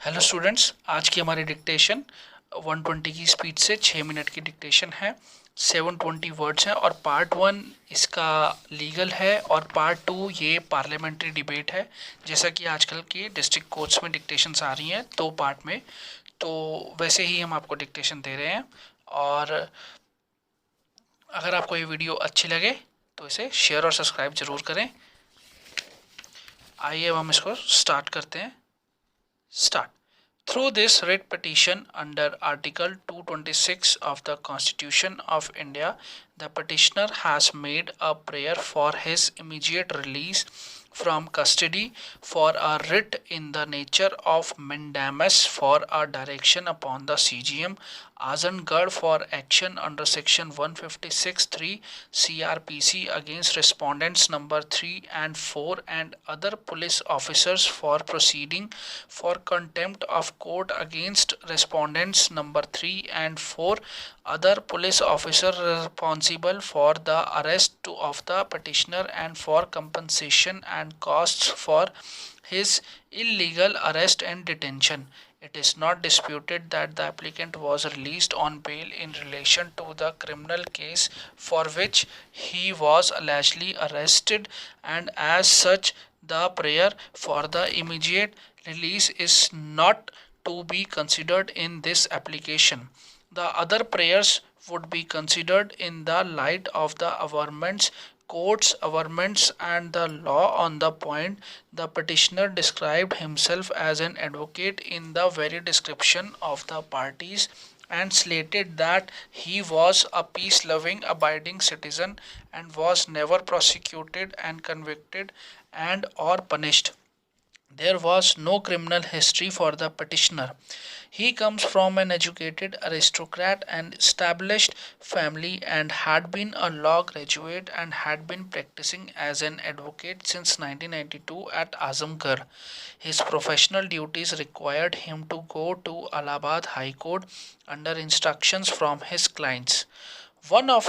Hello students, आज की हमारी डिक्टेशन 120 की स्पीड से 6 मिनट की डिक्टेशन है। 720 वर्ड्स हैं और पार्ट 1 इसका लीगल है और पार्ट 2 ये पार्लियामेंट्री डिबेट है। जैसा कि आजकल के डिस्ट्रिक्ट कोर्ट्स में डिक्टेशंस आ रही हैं 2 पार्ट में, तो वैसे ही हम आपको डिक्टेशन दे रहे हैं। और अगर आपको ये वीडियो अच्छी लगे तो इसे शेयर और सब्सक्राइब ज़रूर करें। आइए अब हम इसको स्टार्ट करते हैं। Start. Through this writ petition under Article 226 of the Constitution of India, the petitioner has made a prayer for his immediate release from custody for a writ in the nature of mandamus for a direction upon the CGM Azamgarh for action under section 156(3) CRPC against respondents number 3 and 4 and other police officers for proceeding for contempt of court against respondents number 3 and 4 other police officer responsible for the arrest of the petitioner and for compensation and costs for his illegal arrest and detention. It is not disputed that the applicant was released on bail in relation to the criminal case for which he was allegedly arrested, and as such, the prayer for the immediate release is not to be considered in this application. The other prayers would be considered in the light of the government's courts, governments, and the law on the point. The petitioner described himself as an advocate in the very description of the parties and stated that he was a peace loving, abiding citizen and was never prosecuted and convicted and or punished. There was no criminal history for the petitioner. He comes from an educated aristocrat and established family and had been a law graduate and had been practicing as an advocate since 1992 at Azamgarh. His professional duties required him to go to Allahabad High Court under instructions from his clients. One of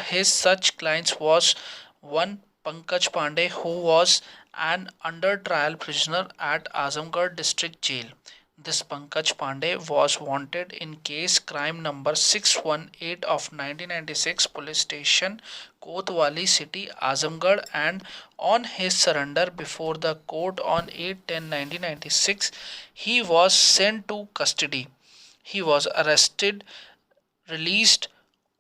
his such clients was one Pankaj Pandey, who was an under trial prisoner at Azamgarh district jail. This Pankaj Pandey was wanted in case crime number 618 of 1996 police station Kotwali city Azamgarh, and on his surrender before the court on 8/10/1996 he was sent to custody. He was arrested, released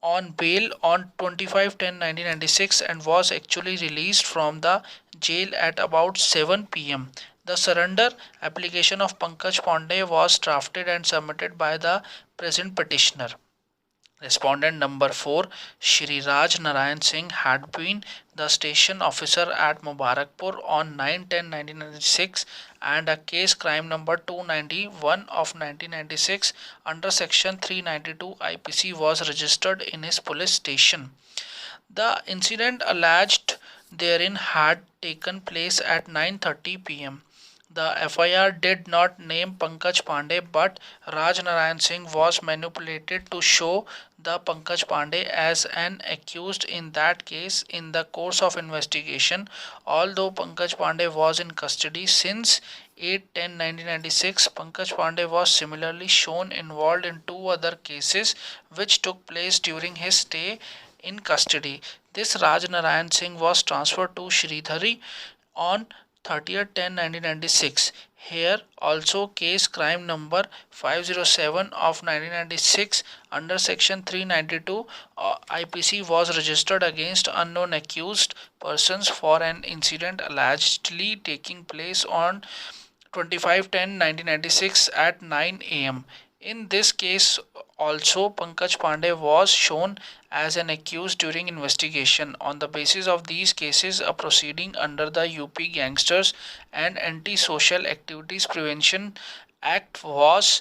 on bail on 25/10/1996 and was actually released from the jail at about 7 p.m. The surrender application of Pankaj Pandey was drafted and submitted by the present petitioner. Respondent number 4, Shri Raj Narayan Singh, had been the station officer at Mubarakpur on 9/10/1996, and a case crime number 291 of 1996 under section 392 IPC was registered in his police station. The incident alleged therein had taken place at 9:30 p.m. The FIR did not name Pankaj Pandey, but Raj Narayan Singh was manipulated to show the Pankaj Pandey as an accused in that case. In the course of investigation, although Pankaj Pandey was in custody since 8/10/1996, Pankaj Pandey was similarly shown involved in two other cases which took place during his stay in custody. This Raj Narayan Singh was transferred to Sridhari on 30/10/1996. Here also case crime number 507 of 1996 under section 392 IPC was registered against unknown accused persons for an incident allegedly taking place on 25/10/1996 at 9 a.m. In this case also Pankaj Pandey was shown as an accused during investigation. On the basis of these cases, a proceeding under the UP Gangsters and Anti-Social Activities Prevention Act was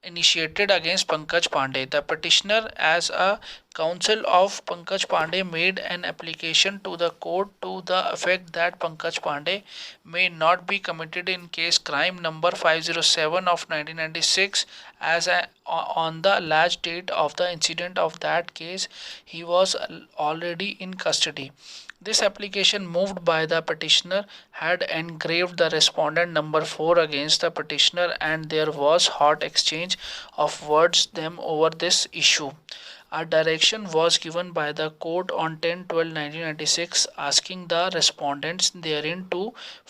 initiated against Pankaj Pandey. The petitioner, as a counsel of Pankaj Pandey, made an application to the court to the effect that Pankaj Pandey may not be committed in case crime number 507 of 1996, as on the alleged date of the incident of that case he was already in custody. This application moved by the petitioner had engraved the respondent number 4 against the petitioner, and there was hot exchange of words them over this issue. A direction was given by the court on 10/12/1996 asking the respondents therein to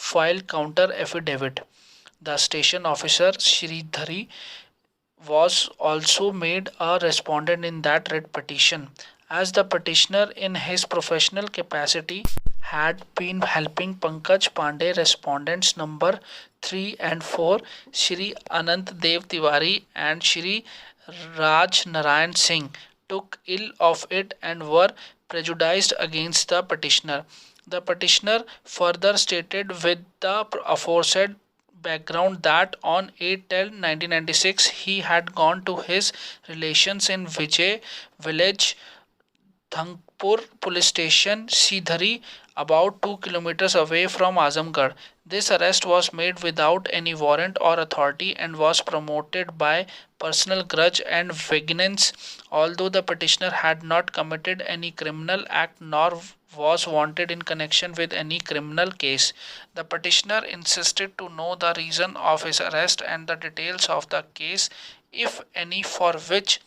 file counter affidavit. The station officer Sridhari was also made a respondent in that writ petition, as the petitioner in his professional capacity had been helping Pankaj Pandey. Respondents number 3 and 4, Shri Anant Dev Tiwari and Shri Raj Narayan Singh, took ill of it and were prejudiced against the petitioner. The petitioner further stated with the aforesaid background that on 8/10/1996 he had gone to his relations in Vijay village, Thangpur police station, Sridhari, about 2 kilometers away from Azamgarh. This arrest was made without any warrant or authority and was promoted by personal grudge and vengeance, although the petitioner had not committed any criminal act nor was wanted in connection with any criminal case. The petitioner insisted to know the reason of his arrest and the details of the case, if any, for which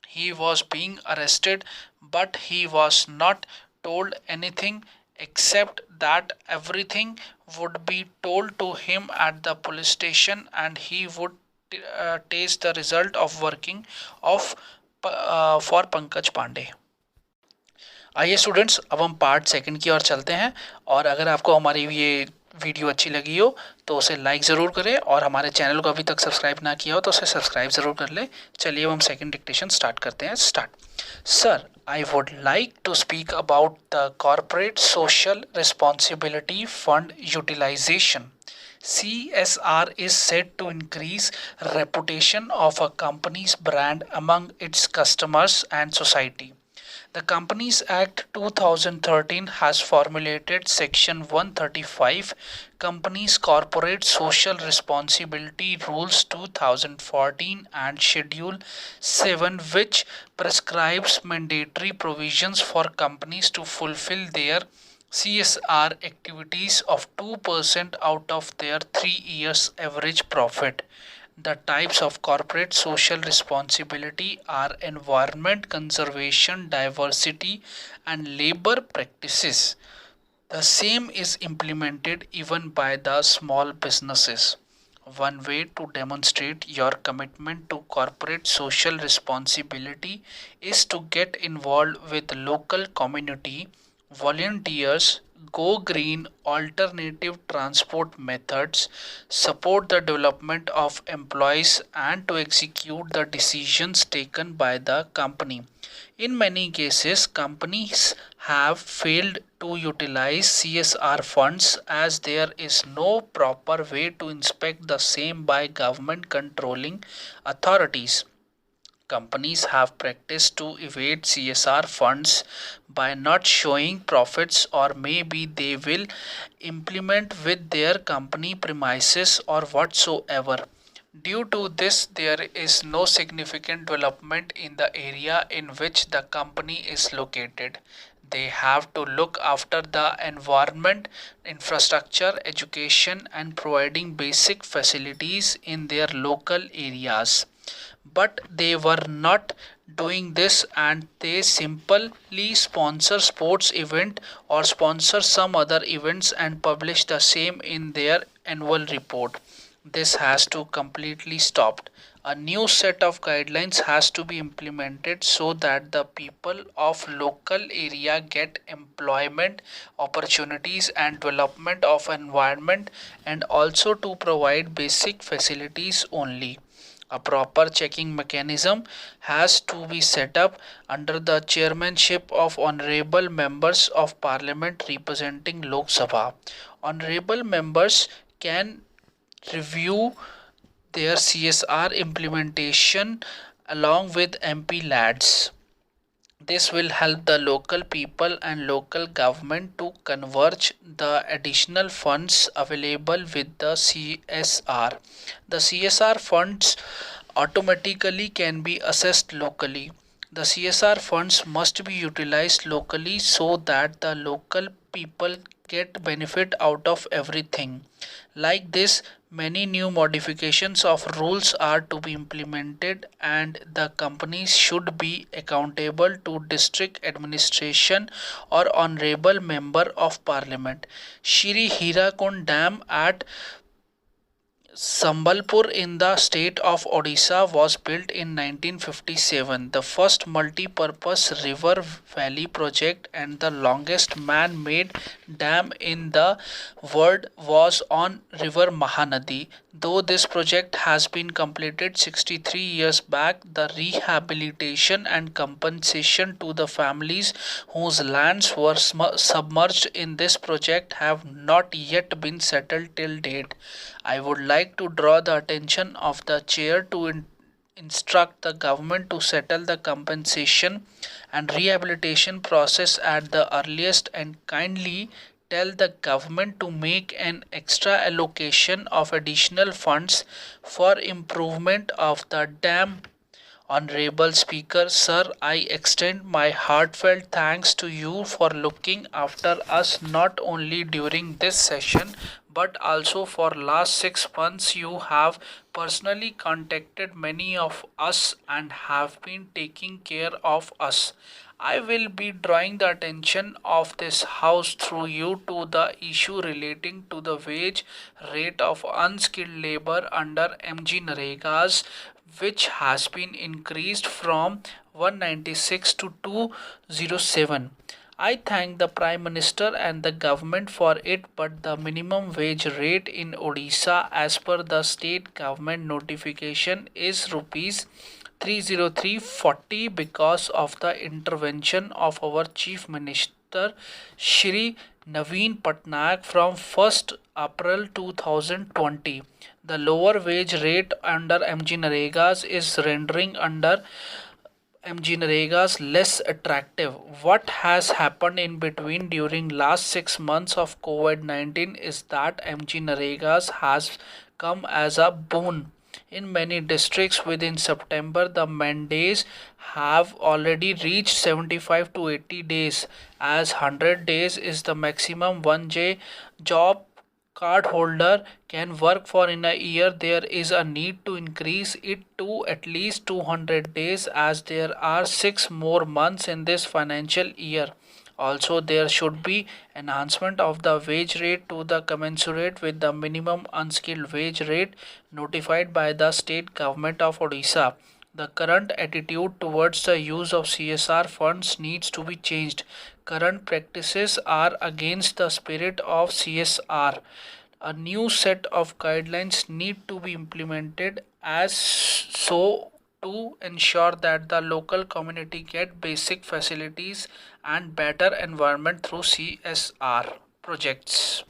he was being arrested, but he was not told anything except that everything would be told to him at the police station and he would taste the result of working of for Pankaj Pandey. आइए students, अब हम part second की ओर चलते हैं। और अगर आपको हमारी ये वीडियो अच्छी लगी हो तो उसे लाइक ज़रूर करें, और हमारे चैनल को अभी तक सब्सक्राइब ना किया हो तो उसे सब्सक्राइब ज़रूर कर लें। चलिए अब हम सेकंड डिक्टेशन स्टार्ट करते हैं। Start. Sir, I would like to speak about the corporate social responsibility fund utilization. CSR is said to increase reputation of a company's brand among its customers and society. The Companies Act 2013 has formulated Section 135, Companies Corporate Social Responsibility Rules 2014, and Schedule 7, which prescribes mandatory provisions for companies to fulfill their CSR activities of 2% out of their 3 years average profit. The types of corporate social responsibility are environment conservation, diversity, and labor practices. The same is implemented even by the small businesses. One way to demonstrate your commitment to corporate social responsibility is to get involved with local community volunteers, go green alternative transport methods, support the development of employees, and to execute the decisions taken by the company. In many cases, companies have failed to utilize CSR funds as there is no proper way to inspect the same by government controlling authorities. Companies have practiced to evade CSR funds by not showing profits, or maybe they will implement with their company premises or whatsoever. Due to this, there is no significant development in the area in which the company is located. They have to look after the environment, infrastructure, education, and providing basic facilities in their local areas. But they were not doing this, and they simply sponsor sports event or sponsor some other events and publish the same in their annual report. This has to completely stopped. A new set of guidelines has to be implemented so that the people of local area get employment opportunities and development of environment, and also to provide basic facilities only. A proper checking mechanism has to be set up under the chairmanship of honorable members of parliament representing Lok Sabha. Honorable members can review their CSR implementation along with MP lads. This will help the local people and local government to converge the additional funds available with the CSR. The CSR funds automatically can be assessed locally. The CSR funds must be utilized locally so that the local people get benefit out of everything. Like this, many new modifications of rules are to be implemented, and the companies should be accountable to district administration or honorable member of parliament. Shri Hirakund Dam at Sambalpur in the state of Odisha was built in 1957, the first multi-purpose river valley project and the longest man-made dam in the world was on river Mahanadi. Though this project has been completed 63 years back, the rehabilitation and compensation to the families whose lands were submerged in this project have not yet been settled till date. I would like to draw the attention of the chair to instruct the government to settle the compensation and rehabilitation process at the earliest and kindly tell the government to make an extra allocation of additional funds for improvement of the dam. Honorable Speaker, Sir, I extend my heartfelt thanks to you for looking after us not only during this session but also for last 6 months. You have personally contacted many of us and have been taking care of us. I will be drawing the attention of this House through you to the issue relating to the wage rate of unskilled labor under MG Narega's, which has been increased from 196 to 207. I thank the Prime Minister and the government for it, but the minimum wage rate in Odisha as per the state government notification is rupees 303.40 because of the intervention of our Chief Minister Shri Naveen Patnaik from 1st April 2020. The lower wage rate under MG Narega's is rendering under MG Narega's less attractive. What has happened in between during last 6 months of COVID-19 is that MG Narega's has come as a boon. In many districts within September, the mandates have already reached 75 to 80 days, as 100 days is the maximum 1J job card holder can work for in a year. There is a need to increase it to at least 200 days, as there are 6 more months in this financial year. Also, there should be enhancement of the wage rate to the commensurate with the minimum unskilled wage rate notified by the state government of Odisha. The current attitude towards the use of CSR funds needs to be changed. Current practices are against the spirit of CSR. A new set of guidelines need to be implemented as so to ensure that the local community get basic facilities and better environment through CSR projects.